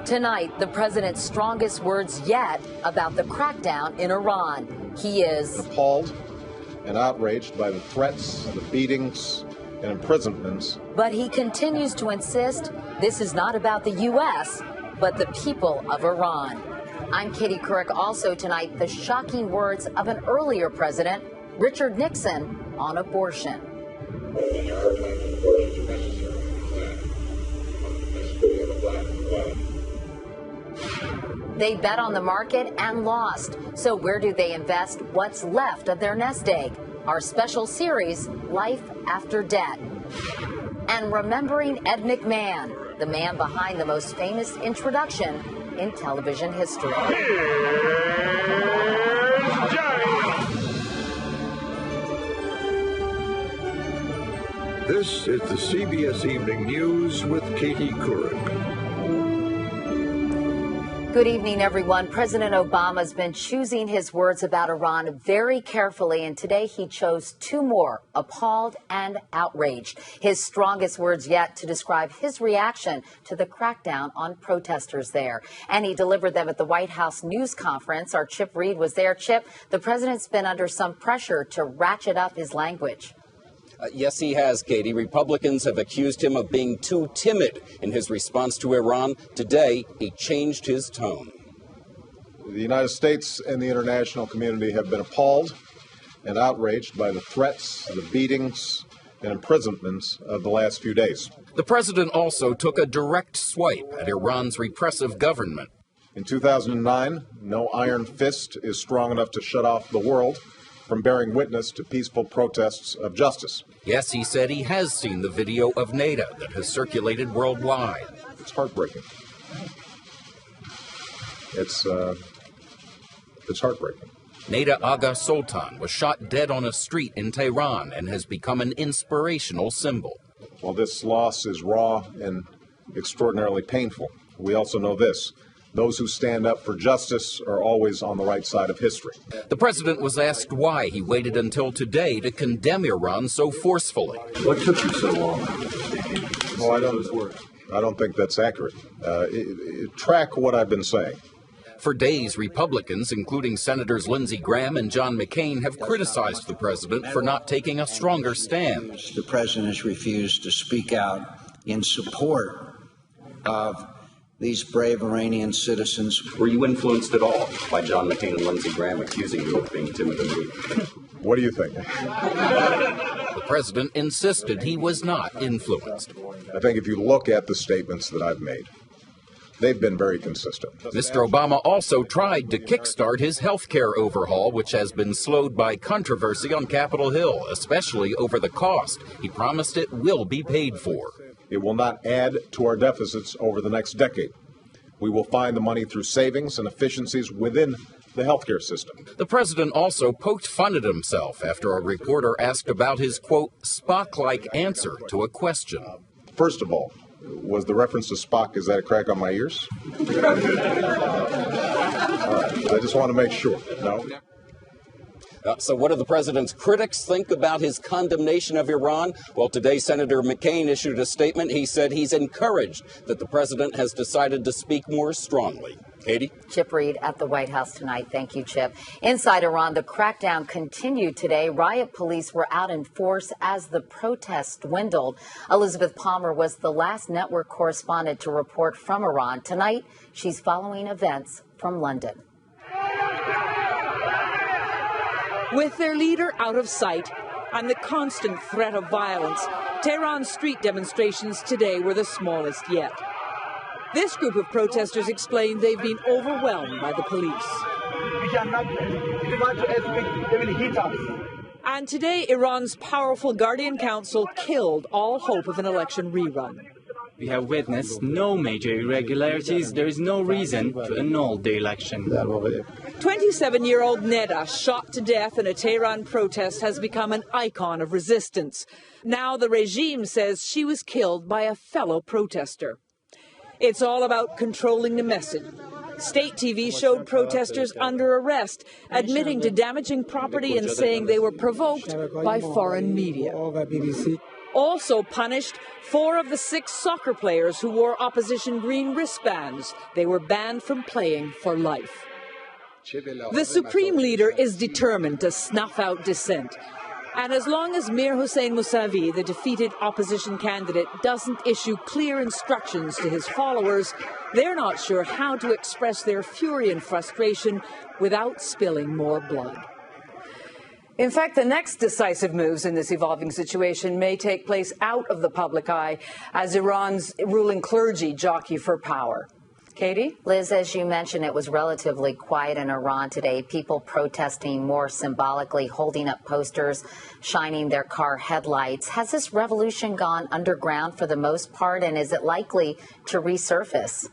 Tonight, the president's strongest words yet about the crackdown in Iran. He is appalled and outraged by the threats, the beatings, and imprisonments. But he continues to insist this is not about the U.S., but the people of Iran. I'm Katie Couric. Also tonight, the shocking words of an earlier president, Richard Nixon, on abortion. They bet on the market and lost. So where do they invest what's left of their nest egg? Our special series, Life After Debt. And remembering Ed McMahon, the man behind the most famous introduction in television history. Here's Johnny. This is the CBS Evening News with Katie Couric. Good evening, everyone. President Obama's been choosing his words about Iran very carefully, and today he chose two more, appalled and outraged. His strongest words yet to describe his reaction to the crackdown on protesters there. And he delivered them at the White House news conference. Our Chip Reed was there. Chip, the president's been under some pressure to ratchet up his language. Yes, he has, Katie. Republicans have accused him of being too timid in his response to Iran. Today, he changed his tone. The United States and the international community have been appalled and outraged by the threats, the beatings, and imprisonments of the last few days. The president also took a direct swipe at Iran's repressive government. In 2009, no iron fist is strong enough to shut off the world from bearing witness to peaceful protests of justice. Yes, he said he has seen the video of Neda that has circulated worldwide. It's heartbreaking. It's heartbreaking. Neda Agha Soltan was shot dead on a street in Tehran and has become an inspirational symbol. While this loss is raw and extraordinarily painful, we also know this. Those who stand up for justice are always on the right side of history. The president was asked why he waited until today to condemn Iran so forcefully. What took you so long? Well, I don't think that's accurate. Track what I've been saying. For days, Republicans, including Senators Lindsey Graham and John McCain, have criticized the president for not taking a stronger stand. The president has refused to speak out in support of these brave Iranian citizens. Were you influenced at all by John McCain and Lindsey Graham accusing you of being timid and weak? What do you think? The president insisted he was not influenced. I think if you look at the statements that I've made, they've been very consistent. Mr. Obama also tried to kickstart his health care overhaul, which has been slowed by controversy on Capitol Hill, especially over the cost. He promised it will be paid for. It will not add to our deficits over the next decade. We will find the money through savings and efficiencies within the healthcare system. The president also poked fun at himself after a reporter asked about his, quote, Spock-like answer to a question. First of all, was the reference to Spock, is that a crack on my ears? All right, I just want to make sure. No? So what do the president's critics think about his condemnation of Iran? Well, today, Senator McCain issued a statement. He said he's encouraged that the president has decided to speak more strongly. Katie? Chip Reed at the White House tonight. Thank you, Chip. Inside Iran, the crackdown continued today. Riot police were out in force as the protests dwindled. Elizabeth Palmer was the last network correspondent to report from Iran. Tonight, she's following events from London. With their leader out of sight and the constant threat of violence, Tehran's street demonstrations today were the smallest yet. This group of protesters explained they've been overwhelmed by the police. And today, Iran's powerful Guardian Council killed all hope of an election rerun. We have witnessed no major irregularities. There is no reason to annul the election. 27-year-old Neda, shot to death in a Tehran protest, has become an icon of resistance. Now the regime says she was killed by a fellow protester. It's all about controlling the message. State TV showed protesters under arrest, admitting to damaging property and saying they were provoked by foreign media. Also punished 4 of the 6 soccer players who wore opposition green wristbands. They were banned from playing for life. The supreme leader is determined to snuff out dissent. And as long as Mir Hossein Mousavi, the defeated opposition candidate, doesn't issue clear instructions to his followers, they're not sure how to express their fury and frustration without spilling more blood. In fact, the next decisive moves in this evolving situation may take place out of the public eye as Iran's ruling clergy jockey for power. Katie? Liz, as you mentioned, it was relatively quiet in Iran today. People protesting more symbolically, holding up posters, shining their car headlights. Has this revolution gone underground for the most part, and is it likely to resurface?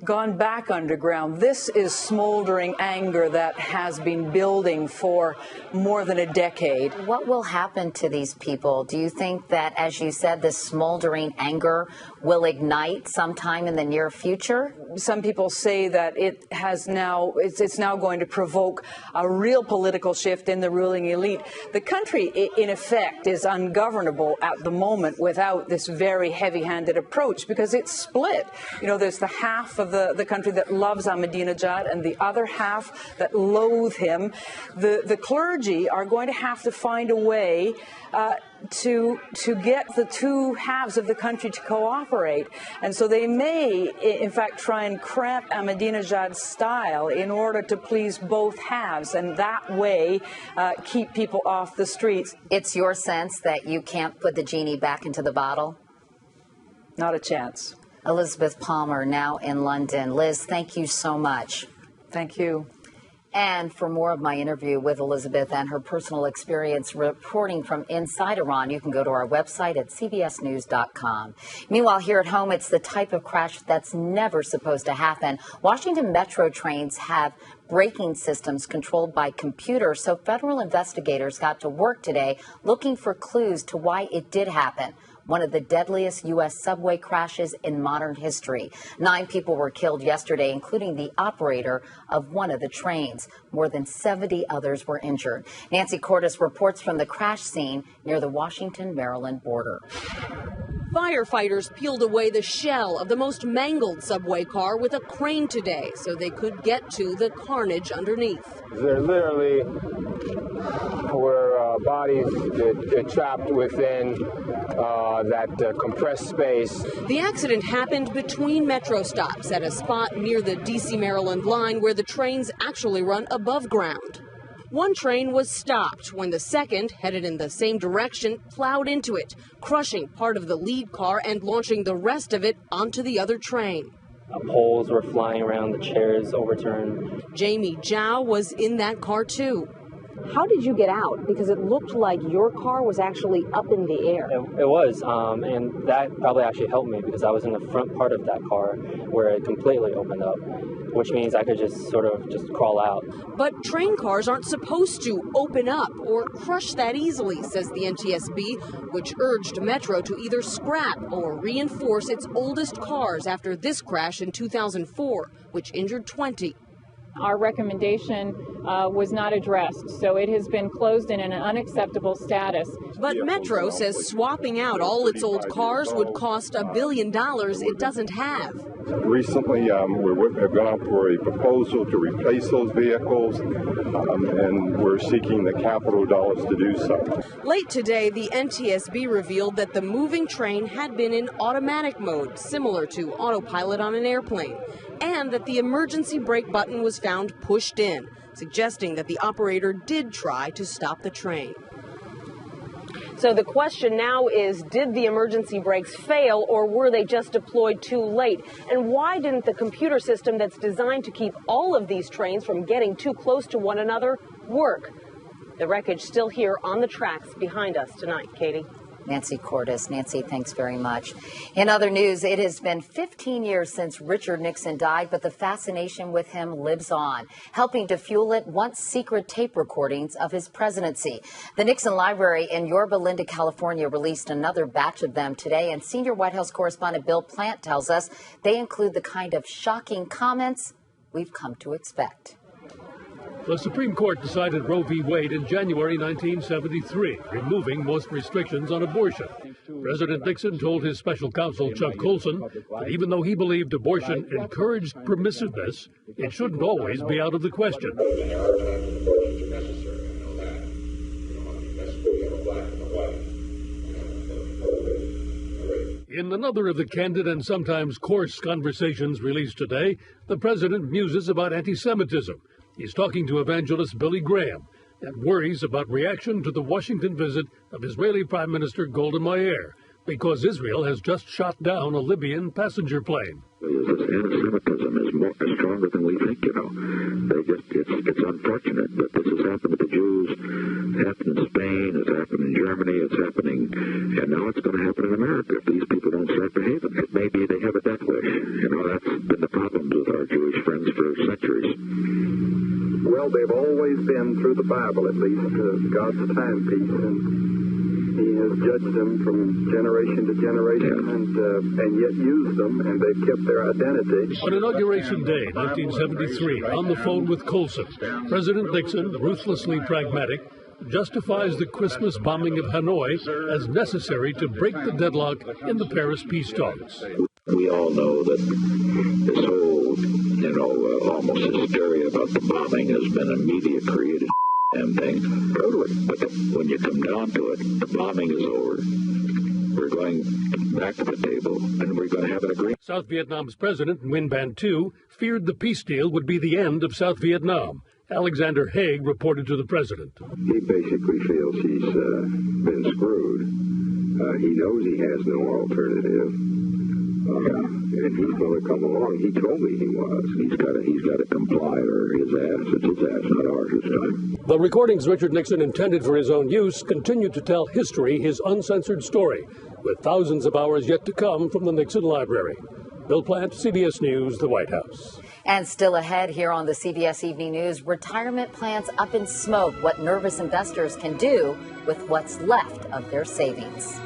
Gone back underground. This is smoldering anger that has been building for more than a decade. What will happen to these people? Do you think that, as you said, this smoldering anger will ignite sometime in the near future? Some people say that it's now going to provoke a real political shift in the ruling elite. The country, in effect, is ungovernable at the moment without this very heavy-handed approach because it's split. You know, there's the half of the country that loves Ahmadinejad and the other half that loathe him. The clergy are going to have to find a way to get the two halves of the country to cooperate. And so they may, in fact, try and cramp Ahmadinejad's style in order to please both halves, and that way keep people off the streets. It's your sense that you can't put the genie back into the bottle? Not a chance. Elizabeth Palmer, now in London. Liz, thank you so much. Thank you. And for more of my interview with Elizabeth and her personal experience reporting from inside Iran, you can go to our website at cbsnews.com. Meanwhile, here at home, it's the type of crash that's never supposed to happen. Washington Metro trains have braking systems controlled by computers, so federal investigators got to work today looking for clues to why it did happen. One of the deadliest U.S. subway crashes in modern history. 9 people were killed yesterday, including the operator of one of the trains. More than 70 others were injured. Nancy Cordes reports from the crash scene near the Washington-Maryland border. Firefighters peeled away the shell of the most mangled subway car with a crane today so they could get to the carnage underneath. There literally were bodies trapped within that compressed space. The accident happened between metro stops at a spot near the D.C.-Maryland line where the trains actually run above ground. One train was stopped when the second, headed in the same direction, plowed into it, crushing part of the lead car and launching the rest of it onto the other train. Poles were flying around, the chairs overturned. Jamie Zhao was in that car too. How did you get out? Because it looked like your car was actually up in the air. It was, and that probably actually helped me because I was in the front part of that car where it completely opened up, which means I could just sort of crawl out. But train cars aren't supposed to open up or crush that easily, says the NTSB, which urged Metro to either scrap or reinforce its oldest cars after this crash in 2004, which injured 20. Our recommendation was not addressed, so it has been closed in an unacceptable status. But Metro says swapping out all its old cars would cost $1 billion it doesn't have. Recently, we've gone out for a proposal to replace those vehicles, and we're seeking the capital dollars to do so. Late today, the NTSB revealed that the moving train had been in automatic mode, similar to autopilot on an airplane, and that the emergency brake button was found pushed in, suggesting that the operator did try to stop the train. So the question now is, did the emergency brakes fail, or were they just deployed too late? And why didn't the computer system that's designed to keep all of these trains from getting too close to one another work? The wreckage still here on the tracks behind us tonight. Katie? Nancy Cordes. Nancy, thanks very much. In other news, it has been 15 years since Richard Nixon died, but the fascination with him lives on, helping to fuel it once secret tape recordings of his presidency. The Nixon Library in Yorba Linda, California, released another batch of them today, and senior White House correspondent Bill Plant tells us they include the kind of shocking comments we've come to expect. The Supreme Court decided Roe v. Wade in January 1973, removing most restrictions on abortion. President Nixon told his special counsel, Chuck Colson, that even though he believed abortion encouraged permissiveness, it shouldn't always be out of the question. In another of the candid and sometimes coarse conversations released today, the president muses about anti-Semitism. He's talking to evangelist Billy Graham and worries about reaction to the Washington visit of Israeli Prime Minister Golda Meir, because Israel has just shot down a Libyan passenger plane. This anti-Semitism is stronger than we think, it's unfortunate that this has happened to the Jews. It happened in Spain, it's happened in Germany, it's happening, and now it's going to happen in America if these people don't start behaving. It may be they have a death wish. That's been the problem with our Jewish friends for centuries. Well, they've always been, through the Bible at least, God's timepiece, and He has judged them from generation to generation, and yet used them, and they've kept their identity. On Inauguration Day, 1973, on the phone with Colson, President Nixon, ruthlessly pragmatic, justifies the Christmas bombing of Hanoi as necessary to break the deadlock in the Paris peace talks. We all know that this whole, almost hysteria about the bombing has been a media-created thing. Totally. But when you come down to it, the bombing is over. We're going back to the table, and we're going to have an agreement. South Vietnam's president, Nguyen Van Tu, feared the peace deal would be the end of South Vietnam. Alexander Haig reported to the president. He basically feels he's been screwed. He knows he has no alternative. And he's going to come along. He told me he was. He's got to comply, or his ass. It's his ass, not ours this time. The recordings Richard Nixon intended for his own use continue to tell history his uncensored story, with thousands of hours yet to come from the Nixon Library. Bill Plant, CBS News, the White House. And still ahead here on the CBS Evening News, retirement plans up in smoke, what nervous investors can do with what's left of their savings.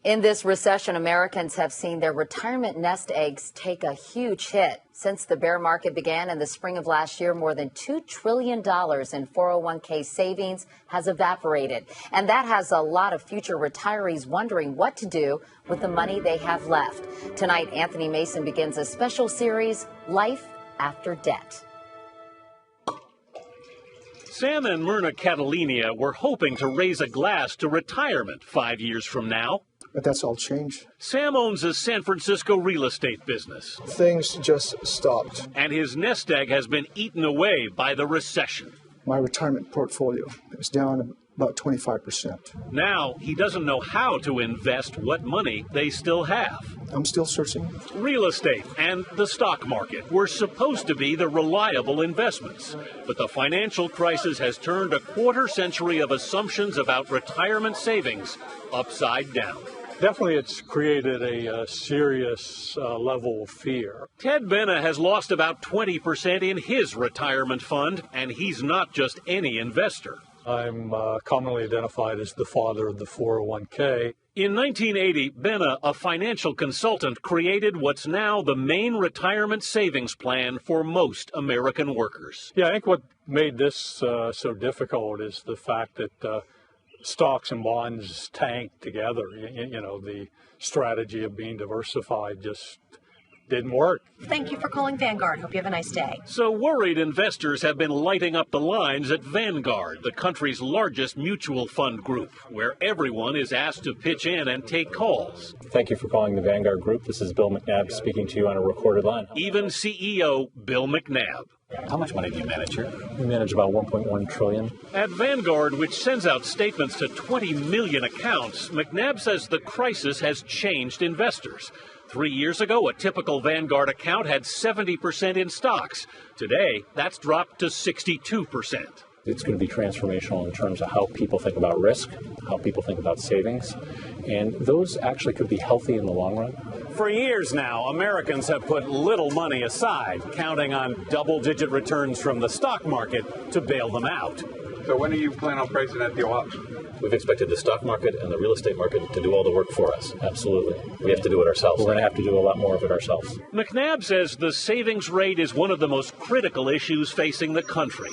In this recession, Americans have seen their retirement nest eggs take a huge hit. Since the bear market began in the spring of last year, more than $2 trillion in 401k savings has evaporated. And that has a lot of future retirees wondering what to do with the money they have left. Tonight, Anthony Mason begins a special series, Life After Debt. Sam and Myrna Catalina were hoping to raise a glass to retirement 5 years from now. But that's all changed. Sam owns a San Francisco real estate business. Things just stopped. And his nest egg has been eaten away by the recession. My retirement portfolio is down about 25%. Now he doesn't know how to invest what money they still have. I'm still searching. Real estate and the stock market were supposed to be the reliable investments. But the financial crisis has turned a quarter century of assumptions about retirement savings upside down. Definitely, it's created a serious level of fear. Ted Benna has lost about 20% in his retirement fund, and he's not just any investor. I'm commonly identified as the father of the 401k. In 1980, Benna, a financial consultant, created what's now the main retirement savings plan for most American workers. Yeah, I think what made this so difficult is the fact that stocks and bonds tanked together. The strategy of being diversified just didn't work. Thank you for calling Vanguard. Hope you have a nice day. So worried investors have been lighting up the lines at Vanguard, the country's largest mutual fund group, where everyone is asked to pitch in and take calls. Thank you for calling the Vanguard Group. This is Bill McNabb speaking to you on a recorded line. Even CEO Bill McNabb. How much money do you manage here? We manage about $1.1 trillion. At Vanguard, which sends out statements to 20 million accounts, McNabb says the crisis has changed investors. 3 years ago, a typical Vanguard account had 70% in stocks. Today, that's dropped to 62%. It's going to be transformational in terms of how people think about risk, how people think about savings, and those actually could be healthy in the long run. For years now, Americans have put little money aside, counting on double-digit returns from the stock market to bail them out. So when do you plan on pricing that deal up? We've expected the stock market and the real estate market to do all the work for us. Absolutely. We have to do it ourselves. We're going to have to do a lot more of it ourselves. McNabb says the savings rate is one of the most critical issues facing the country.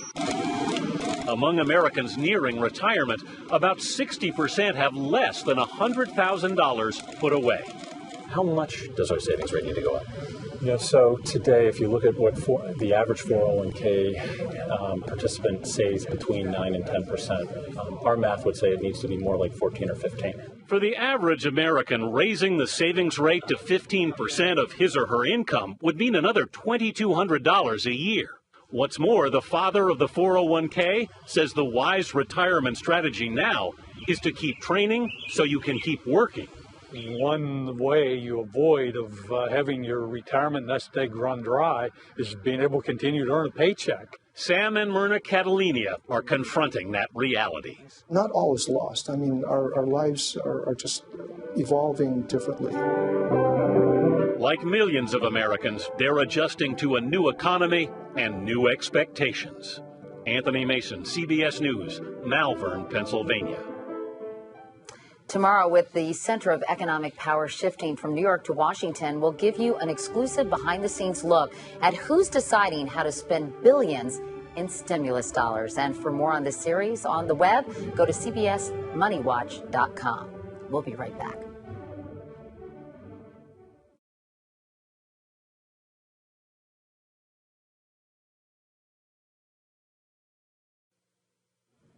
Among Americans nearing retirement, about 60% have less than $100,000 put away. How much does our savings rate need to go up? So today, if you look at what the average 401k participant saves between 9 and 10%, our math would say it needs to be more like 14 or 15. For the average American, raising the savings rate to 15% of his or her income would mean another $2,200 a year. What's more, the father of the 401k says the wise retirement strategy now is to keep training so you can keep working. One way you avoid of having your retirement nest egg run dry is being able to continue to earn a paycheck. Sam and Myrna Catalina are confronting that reality. Not all is lost. I mean, our lives are just evolving differently. Like millions of Americans, they're adjusting to a new economy and new expectations. Anthony Mason, CBS News, Malvern, Pennsylvania. Tomorrow, with the center of economic power shifting from New York to Washington, we'll give you an exclusive behind-the-scenes look at who's deciding how to spend billions in stimulus dollars. And for more on this series on the web, go to cbsmoneywatch.com. We'll be right back.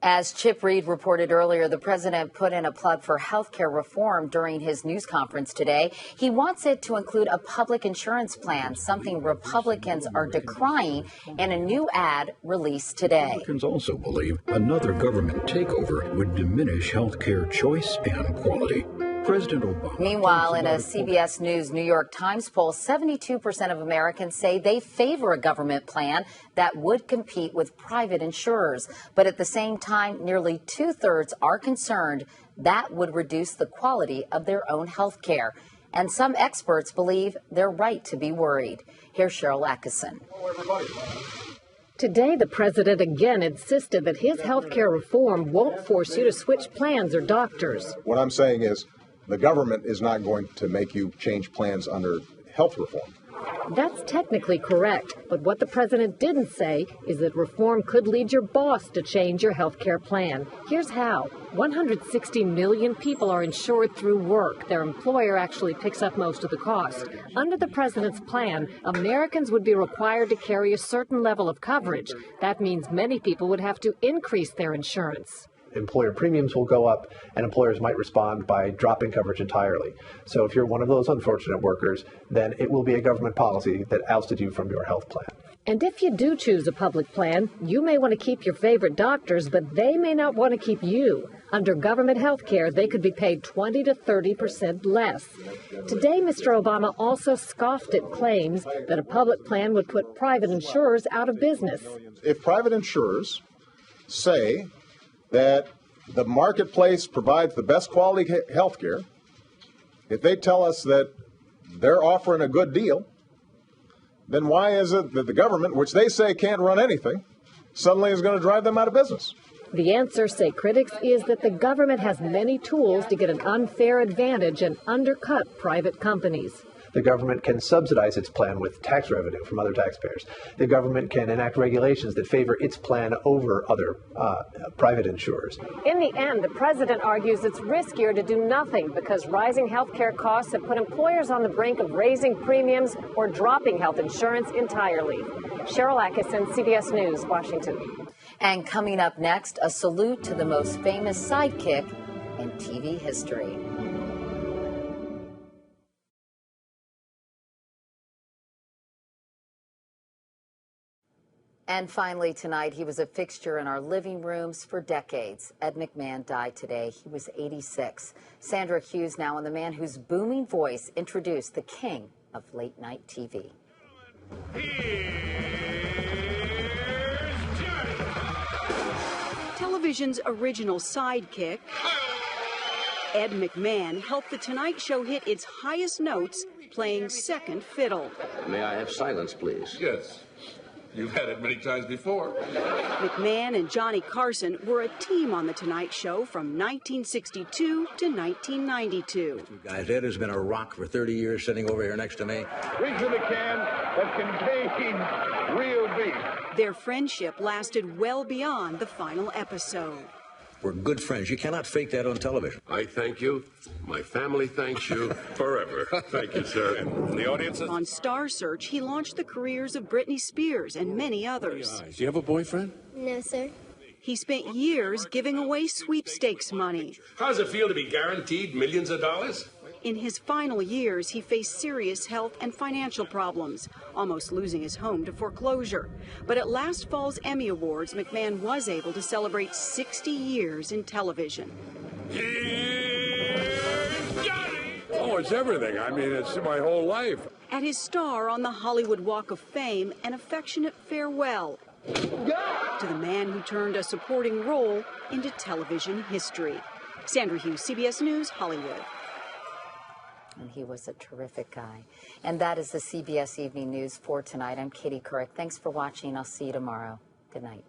As Chip Reed reported earlier, the president put in a plug for health care reform during his news conference today. He wants it to include a public insurance plan, something Republicans are decrying in a new ad released today. Republicans also believe another government takeover would diminish health care choice and quality. President Obama. Meanwhile, in a CBS News New York Times poll, 72% of Americans say they favor a government plan that would compete with private insurers. But at the same time, nearly two-thirds are concerned that would reduce the quality of their own health care. And some experts believe they're right to be worried. Here's Cheryl Atkinson. Today, the president again insisted that his health care reform won't force you to switch plans or doctors. What I'm saying is, the government is not going to make you change plans under health reform. That's technically correct, but what the president didn't say is that reform could lead your boss to change your health care plan. Here's how. 160 million people are insured through work. Their employer actually picks up most of the cost. Under the president's plan, Americans would be required to carry a certain level of coverage. That means many people would have to increase their insurance. Employer premiums will go up, and employers might respond by dropping coverage entirely. So if you're one of those unfortunate workers, then it will be a government policy that ousted you from your health plan. And if you do choose a public plan, you may want to keep your favorite doctors, but they may not want to keep you. Under government health care, they could be paid 20 to 30% less. Today, Mr. Obama also scoffed at claims that a public plan would put private insurers out of business. If private insurers say that the marketplace provides the best quality health care, if they tell us that they're offering a good deal, then why is it that the government, which they say can't run anything, suddenly is going to drive them out of business? The answer, say critics, is that the government has many tools to get an unfair advantage and undercut private companies. The government can subsidize its plan with tax revenue from other taxpayers. The government can enact regulations that favor its plan over other private insurers. In the end, the president argues it's riskier to do nothing because rising health care costs have put employers on the brink of raising premiums or dropping health insurance entirely. Cheryl Atkinson, CBS News, Washington. And coming up next, a salute to the most famous sidekick in TV history. And finally tonight, he was a fixture in our living rooms for decades. Ed McMahon died today. He was 86. Sandra Hughes now, and the man whose booming voice introduced the king of late-night TV. television's original sidekick, Ed McMahon, helped The Tonight Show hit its highest notes playing second fiddle. May I have silence, please? Yes. You've had it many times before. McMahon and Johnny Carson were a team on The Tonight Show from 1962 to 1992. Guys, Ed has been a rock for 30 years sitting over here next to me. Brings in a can that contains real beef. Their friendship lasted well beyond the final episode. We're good friends. You cannot fake that on television. I thank you. My family thanks you forever. Thank you, sir. And the audience. On Star Search, he launched the careers of Britney Spears and many others. Do you have a boyfriend? No, sir. He spent years giving away sweepstakes money. How does it feel to be guaranteed millions of dollars? In his final years, he faced serious health and financial problems, almost losing his home to foreclosure. But at last fall's Emmy Awards, McMahon was able to celebrate 60 years in television. Oh, it's everything. I mean, it's my whole life. At his star on the Hollywood Walk of Fame, an affectionate farewell to the man who turned a supporting role into television history. Sandra Hughes, CBS News, Hollywood. And he was a terrific guy. And that is the CBS Evening News for tonight. I'm Katie Couric. Thanks for watching. I'll see you tomorrow. Good night.